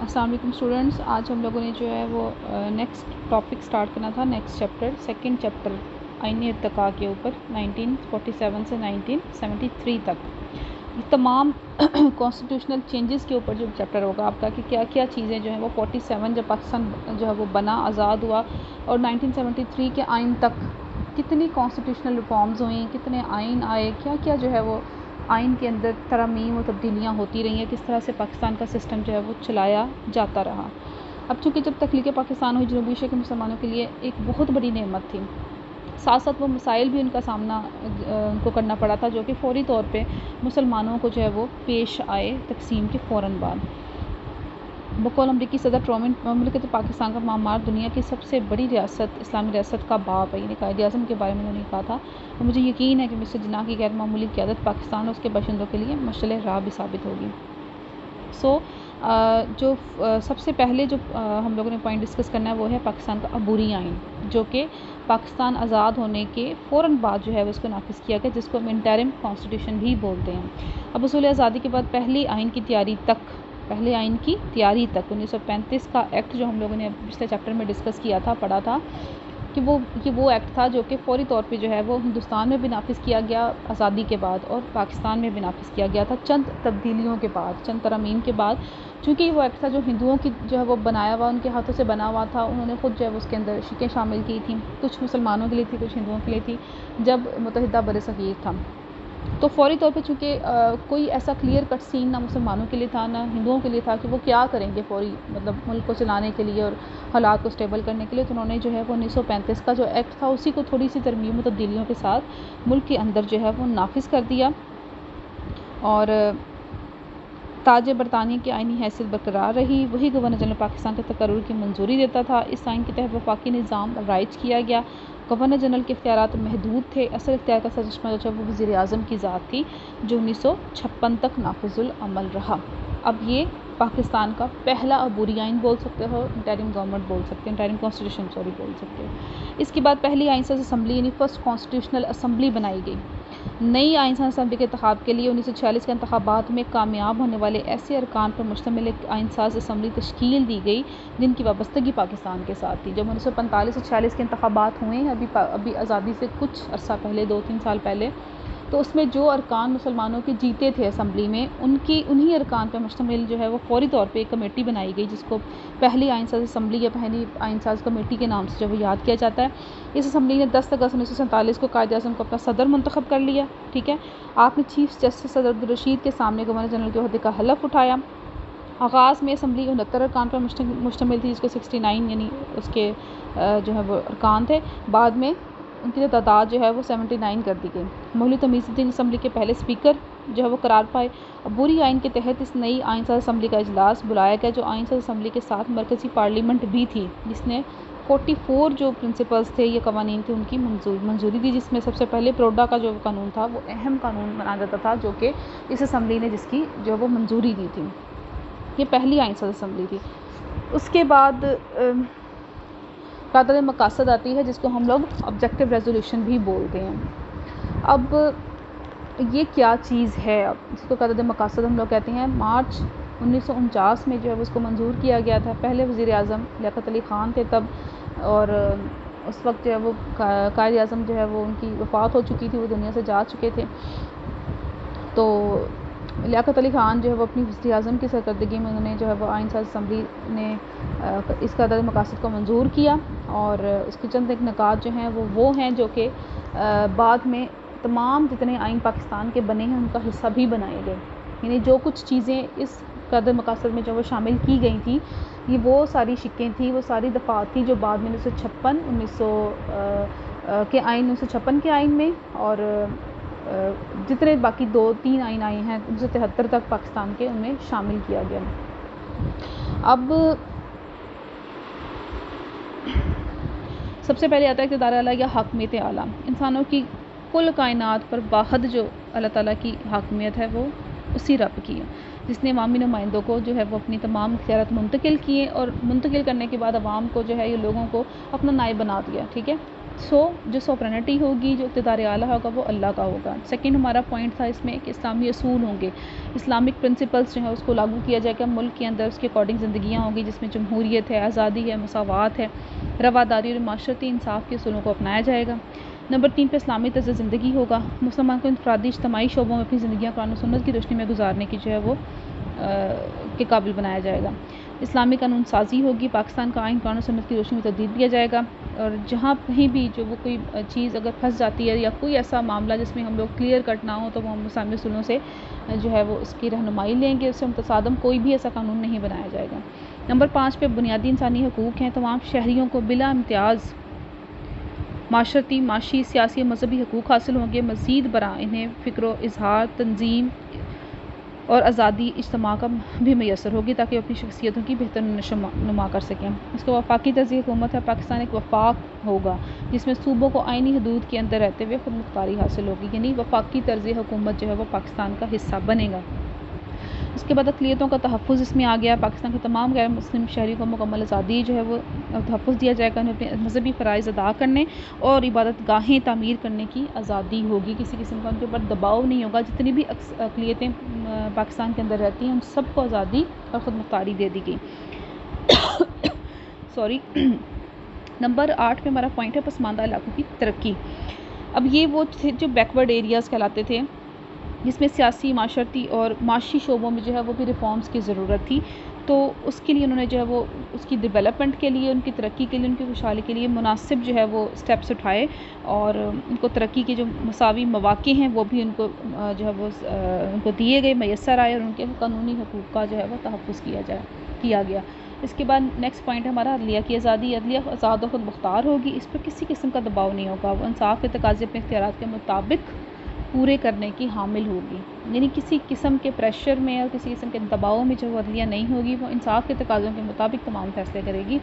السلام علیکم اسٹوڈنٹس، آج ہم لوگوں نے جو ہے وہ نیکسٹ ٹاپک سٹارٹ کرنا تھا، نیکسٹ چیپٹر، سیکنڈ چیپٹر آئین ارتقاء کے اوپر 1947 سے 1973 تک یہ تمام کانسٹیٹیوشنل چینجز کے اوپر جو چیپٹر ہوگا آپ کا کہ کیا کیا چیزیں جو ہیں وہ 47 جب پاکستان جو ہے وہ بنا آزاد ہوا اور 1973 کے آئین تک کتنی کانسٹیٹیوشنل ریفارمز ہوئیں، کتنے آئین آئے، کیا کیا جو ہے وہ آئین کے اندر ترامیم و تبدیلیاں ہوتی رہی ہیں، کس طرح سے پاکستان کا سسٹم جو ہے وہ چلایا جاتا رہا۔ اب چونکہ جب تخلیق پاکستان ہوئی جنوبی ایشیا کے مسلمانوں کے لیے ایک بہت بڑی نعمت تھی، ساتھ ساتھ وہ مسائل بھی ان کا سامنا ان کو کرنا پڑا تھا جو کہ فوری طور پہ مسلمانوں کو جو ہے وہ پیش آئے تقسیم کے فوراً بعد۔ بقول امریکی صدر ٹرمپ، مملکت پاکستان کا معمار دنیا کی سب سے بڑی ریاست، اسلامی ریاست کا باپ ہے، یعنی قائد اعظم کے بارے میں انہوں نے کہا تھا، اور مجھے یقین ہے کہ مسٹر جناح کی غیر معمولی قیادت پاکستان اور اس کے باشندوں کے لیے مشعل راہ بھی ثابت ہوگی۔ جو سب سے پہلے جو ہم لوگوں نے پوائنٹ ڈسکس کرنا ہے وہ ہے پاکستان کا عبوری آئین، جو کہ پاکستان آزاد ہونے کے فوراً بعد جو ہے اس کو نافذ کیا گیا، جس کو ہم انٹرم کانسٹیٹیوشن بھی بولتے ہیں۔ اب حصول آزادی کے بعد پہلے آئین کی تیاری تک 1935 کا ایکٹ جو ہم لوگوں نے پچھلے چیپٹر میں ڈسکس کیا تھا، پڑھا تھا کہ وہ ایکٹ تھا جو کہ فوری طور پہ جو ہے وہ ہندوستان میں بھی نافذ کیا گیا آزادی کے بعد اور پاکستان میں بھی نافذ کیا گیا تھا چند تبدیلیوں کے بعد، چند ترامیم کے بعد، چونکہ وہ ایکٹ تھا جو ہندوؤں کی جو ہے وہ بنایا ہوا، ان کے ہاتھوں سے بنا ہوا تھا، انہوں نے خود جو ہے اس کے اندر شکیں شامل کی تھیں، کچھ مسلمانوں کے لیے تھی، کچھ ہندوؤں کے لیے تھی، جب متحدہ برصغیر تھا۔ تو فوری طور پہ چونکہ کوئی ایسا کلیئر کٹ سین نہ مسلمانوں کے لیے تھا نہ ہندوؤں کے لیے تھا کہ وہ کیا کریں گے فوری ملک کو چلانے کے لیے اور حالات کو اسٹیبل کرنے کے لیے، تو انہوں نے جو ہے وہ 1935 کا جو ایکٹ تھا اسی کو تھوڑی سی ترمیم و تبدیلیوں کے ساتھ ملک کے اندر جو ہے وہ نافذ کر دیا، اور تاج برطانیہ کی آئینی حیثیت برقرار رہی۔ وہی گورنر جنرل پاکستان کے تقرر کی منظوری دیتا تھا۔ اس آئین کے تحت وفاقی نظام رائج کیا گیا۔ گورنر جنرل کے اختیارات محدود تھے۔ اصل اختیار کا سرچشمہ جو ہے وہ وزیر اعظم کی ذات تھی، جو 1956 تک نافذ العمل رہا۔ اب یہ پاکستان کا پہلا عبوری آئین بول سکتے ہو، انٹرم گورنمنٹ بول سکتے ہیں، انٹرم کانسٹیٹیوشن بول سکتے ہو۔ اس کے بعد پہلی آئین ساز اسمبلی یعنی فرسٹ کانسٹیٹیوشنل اسمبلی بنائی گئی۔ نئی آئین ساز اسمبلی کے انتخاب کے لیے 1946 کے انتخابات میں کامیاب ہونے والے ایسے ارکان پر مشتمل ایک آئین ساز اسمبلی تشکیل دی گئی جن کی وابستگی پاکستان کے ساتھ تھی۔ جب 1945 سے 46 کے انتخابات ہوئے ہیں ابھی آزادی سے کچھ عرصہ پہلے، 2-3 سال پہلے، تو اس میں جو ارکان مسلمانوں کے جیتے تھے اسمبلی میں، انہی ارکان پر مشتمل جو ہے وہ فوری طور پہ ایک کمیٹی بنائی گئی جس کو پہلی آئین ساز اسمبلی یا پہلی آئین ساز کمیٹی کے نام سے جو وہ یاد کیا جاتا ہے۔ اس اسمبلی نے 10 اگست 1947 کو قائد اعظم کو اپنا صدر منتخب کر لیا، ٹھیک ہے۔ آپ نے چیف جسٹس صدر عبدالرشید کے سامنے گورنر جنرل کے عہدے کا حلف اٹھایا۔ آغاز میں اسمبلی 69 ارکان پر مشتمل تھی، جس کو 69 یعنی اس کے جو ہے وہ ارکان تھے، بعد میں ان کی تعداد جو ہے وہ 79 کر دی گئی۔ مولوی تمیز الدین اسمبلی کے پہلے اسپیکر جو ہے وہ قرار پائے۔ عبوری آئین کے تحت اس نئی آئین ساز اسمبلی کا اجلاس بلایا گیا، جو آئین ساز اسمبلی کے ساتھ مرکزی پارلیمنٹ بھی تھی، جس نے 44 جو پرنسپلز تھے یا قوانین تھے ان کی منظوری دی، جس میں سب سے پہلے پروڈا کا جو قانون تھا وہ اہم قانون مانا جاتا تھا، جو کہ اس اسمبلی نے جس کی جو ہے وہ منظوری دی تھی۔ یہ پہلی آئین ساز اسمبلی تھی۔ اس کے بعد قاعدۃ مقاصد آتی ہے، جس کو ہم لوگ آبجیکٹو ریزولوشن بھی بولتے ہیں۔ اب یہ کیا چیز ہے؟ اب اس کو قاعدۃ مقاصد ہم لوگ کہتے ہیں۔ مارچ 1949 میں جو ہے اس کو منظور کیا گیا تھا۔ پہلے وزیر اعظم لیاقت علی خان تھے تب، اور اس وقت جو ہے وہ قائد اعظم جو ہے وہ ان کی وفات ہو چکی تھی، وہ دنیا سے جا چکے تھے۔ تو لیاقت علی خان جو ہے وہ اپنی وزیر اعظم کی سرکردگی میں انہوں نے جو ہے وہ آئین ساز اسمبلی نے اس قاعدۃ مقاصد کو منظور کیا، اور اس کے چند ایک نکات جو ہیں وہ ہیں جو کہ بعد میں تمام جتنے آئین پاکستان کے بنے ہیں ان کا حصہ بھی بنائے گئے، یعنی جو کچھ چیزیں اس قاعدۃ مقاصد میں جو وہ شامل کی گئی تھیں، یہ وہ ساری شکیں تھیں، وہ ساری دفعات تھیں جو بعد میں 1956 کے آئین میں اور جتنے باقی 2-3 آئین آئے ہیں 1973 تک پاکستان کے، ان میں شامل کیا گیا۔ اب سب سے پہلے آتا ہے اقتدار اعلیٰ یا حاکمیت اعلیٰ۔ انسانوں کی کل کائنات پر واحد جو اللہ تعالیٰ کی حاکمیت ہے وہ اسی رب کی ہے، جس نے عوامی نمائندوں کو جو ہے وہ اپنی تمام اختیارات منتقل کیے، اور منتقل کرنے کے بعد عوام کو جو ہے یہ لوگوں کو اپنا نائب بنا دیا، ٹھیک ہے۔ جو سوپرنٹی ہوگی، جو اقتدار اعلیٰ ہوگا وہ اللہ کا ہوگا۔ سیکنڈ ہمارا پوائنٹ تھا اس میں کہ اسلامی اصول ہوں گے، اسلامک پرنسپلس جو ہیں اس کو لاگو کیا جائے گا ملک کے اندر، اس کے اکارڈنگ زندگیاں ہوں گی جس میں جمہوریت ہے، آزادی ہے، مساوات ہے، رواداری اور معاشرتی انصاف کے اصولوں کو اپنایا جائے گا۔ نمبر 3 پہ اسلامی طرز زندگی ہوگا، مسلمان کو انفرادی اجتماعی شعبوں میں اپنی زندگیاں قرآن و سنت کی روشنی میں گزارنے کی جو ہے وہ کے قابل بنایا جائے گا۔ اسلامی قانون سازی ہوگی، پاکستان کا آئین قرآن و سنت کی روشنی میں تبدیل کیا جائے گا، اور جہاں کہیں بھی جو وہ کوئی چیز اگر پھنس جاتی ہے یا کوئی ایسا معاملہ جس میں ہم لوگ کلیئر کٹ نہ ہو تو وہ ہم اسلامی اصولوں سے جو ہے وہ اس کی رہنمائی لیں گے، اس سے متصادم کوئی بھی ایسا قانون نہیں بنایا جائے گا۔ نمبر 5 پہ بنیادی انسانی حقوق ہیں، تمام شہریوں کو بلا امتیاز معاشرتی، معاشی، سیاسی اور مذہبی حقوق حاصل ہوں گے، مزید برآں انہیں فکر و اظہار، تنظیم اور آزادی اجتماع کا بھی میسر ہوگی تاکہ وہ اپنی شخصیتوں کی بہتر نما کر سکیں۔ اس کے وفاقی طرز حکومت ہے، پاکستان ایک وفاق ہوگا جس میں صوبوں کو آئینی حدود کے اندر رہتے ہوئے خود مختاری حاصل ہوگی، یعنی وفاقی طرز حکومت جو ہے وہ پاکستان کا حصہ بنے گا۔ اس کے بعد اقلیتوں کا تحفظ اس میں آ گیا، پاکستان کے تمام غیر مسلم شہریوں کو مکمل آزادی جو ہے وہ تحفظ دیا جائے گا، انہیں اپنے مذہبی فرائض ادا کرنے اور عبادت گاہیں تعمیر کرنے کی آزادی ہوگی، کسی قسم کا ان کے اوپر دباؤ نہیں ہوگا۔ جتنی بھی اقلیتیں پاکستان کے اندر رہتی ہیں ان سب کو آزادی اور خود مختاری دے دی گئی۔ نمبر 8 پہ ہمارا پوائنٹ ہے پسماندہ علاقوں کی ترقی۔ اب یہ وہ تھے جو بیکورڈ ایریاز کہلاتے تھے، جس میں سیاسی، معاشرتی اور معاشی شعبوں میں جو ہے وہ بھی ریفارمز کی ضرورت تھی، تو اس کے لیے انہوں نے جو ہے وہ اس کی ڈیولپمنٹ کے لیے، ان کی ترقی کے لیے، ان کی خوشحالی کے لیے مناسب جو ہے وہ سٹیپس اٹھائے، اور ان کو ترقی کے جو مساوی مواقع ہیں وہ بھی ان کو جو ہے وہ ان کو دیے گئے، میسر آئے، اور ان کے قانونی حقوق کا جو ہے وہ تحفظ کیا گیا۔ اس کے بعد نیکسٹ پوائنٹ ہے ہمارا عدلیہ کی آزادی۔ عدلیہ آزاد و خود مختار ہوگی، اس پر کسی قسم کا دباؤ نہیں ہوگا، وہ انصاف کے تقاضے اپنے اختیارات کے مطابق پورے کرنے کی حامل ہوگی، یعنی کسی قسم کے پریشر میں اور کسی قسم کے دباؤ میں جو عدلیہ نہیں ہوگی، وہ انصاف کے تقاضوں کے مطابق تمام فیصلے کرے گی۔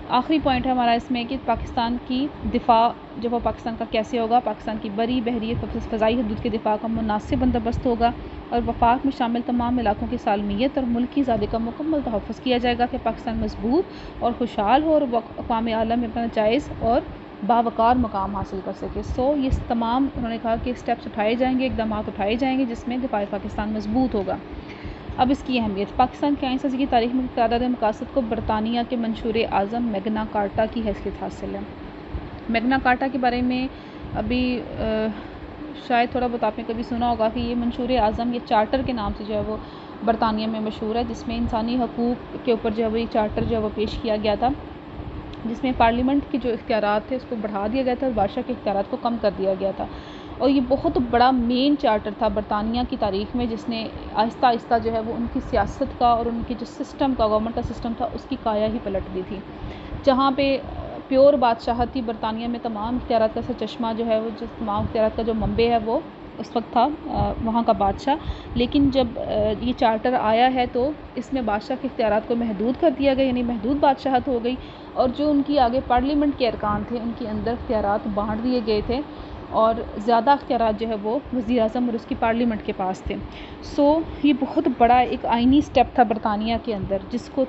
آخری پوائنٹ ہے ہمارا اس میں کہ پاکستان کی دفاع جو وہ پاکستان کا کیسے ہوگا، پاکستان کی بری، بحری، فضائی حدود کے دفاع کا مناسب بندوبست ہوگا، اور وفاق میں شامل تمام علاقوں کی سالمیت اور ملکی آزادی کا مکمل تحفظ کیا جائے گا کہ پاکستان مضبوط اور خوشحال ہو اور وہ اقوام عالم میں اپنا جائز اور باوقار مقام حاصل کر سکے۔ یہ تمام انہوں نے کہا کہ اسٹیپس اٹھائے جائیں گے، اقدامات اٹھائے جائیں گے جس میں دفاع پاکستان مضبوط ہوگا۔ اب اس کی اہمیت، پاکستان کے آئین سازی کی تاریخ میں تعداد مقاصد کو برطانیہ کے منشور اعظم میگنا کارٹا کی حیثیت حاصل ہے۔ میگنا کارٹا کے بارے میں ابھی شاید تھوڑا بہت آپ نے کبھی سنا ہوگا کہ یہ منشور اعظم، یہ چارٹر کے نام سے جو ہے وہ برطانیہ میں مشہور ہے، جس میں انسانی حقوق کے اوپر جو ہے وہ یہ چارٹر جو ہے وہ پیش کیا گیا تھا، جس میں پارلیمنٹ کے جو اختیارات تھے اس کو بڑھا دیا گیا تھا اور بادشاہ کے اختیارات کو کم کر دیا گیا تھا، اور یہ بہت بڑا مین چارٹر تھا برطانیہ کی تاریخ میں، جس نے آہستہ آہستہ جو ہے وہ ان کی سیاست کا اور ان کی جو سسٹم کا، گورنمنٹ کا سسٹم تھا، اس کی کایا ہی پلٹ دی تھی۔ جہاں پہ پیور بادشاہت تھی برطانیہ میں، تمام اختیارات کا سرچشمہ جو ہے وہ تمام اختیارات کا جو منبع ہے وہ اس وقت تھا وہاں کا بادشاہ، لیکن جب یہ چارٹر آیا ہے تو اس میں بادشاہ کے اختیارات کو محدود کر دیا گیا، یعنی محدود بادشاہت ہو گئی، اور جو ان کی آگے پارلیمنٹ کے ارکان تھے ان کے اندر اختیارات بانٹ دیے گئے تھے، اور زیادہ اختیارات جو ہے وہ وزیر اعظم اور اس کی پارلیمنٹ کے پاس تھے۔ یہ بہت بڑا ایک آئینی سٹیپ تھا برطانیہ کے اندر، جس کو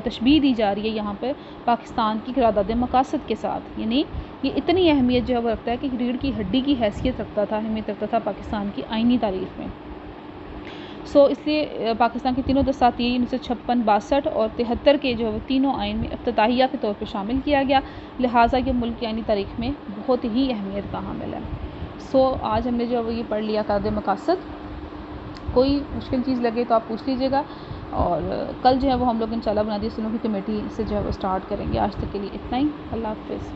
تشبیہ دی جا رہی ہے یہاں پہ پاکستان کی قرارداد مقاصد کے ساتھ، یعنی یہ اتنی اہمیت جو ہے وہ رکھتا ہے کہ ریڑھ کی ہڈی کی حیثیت رکھتا تھا، اہمیت رکھتا تھا پاکستان کی آئینی تاریخ میں۔ اس لیے پاکستان کے تینوں دستاتی 1956، 62 اور 73 کے جو ہے وہ تینوں آئین میں افتتاحیہ کے طور پہ شامل کیا گیا، لہٰذا یہ ملک کی آئینی تاریخ میں بہت ہی اہمیت کا حامل ہے۔ آج ہم نے جو ہے وہ یہ پڑھ لیا قرارداد مقاصد۔ کوئی مشکل چیز لگے تو آپ پوچھ لیجیے گا، اور کل جو ہے وہ ہم لوگ انشاءاللہ بنیادی اصولوں کی کمیٹی سے جو ہے وہ اسٹارٹ کریں گے۔ آج تک کے لیے اتنا ہی، اللہ حافظ۔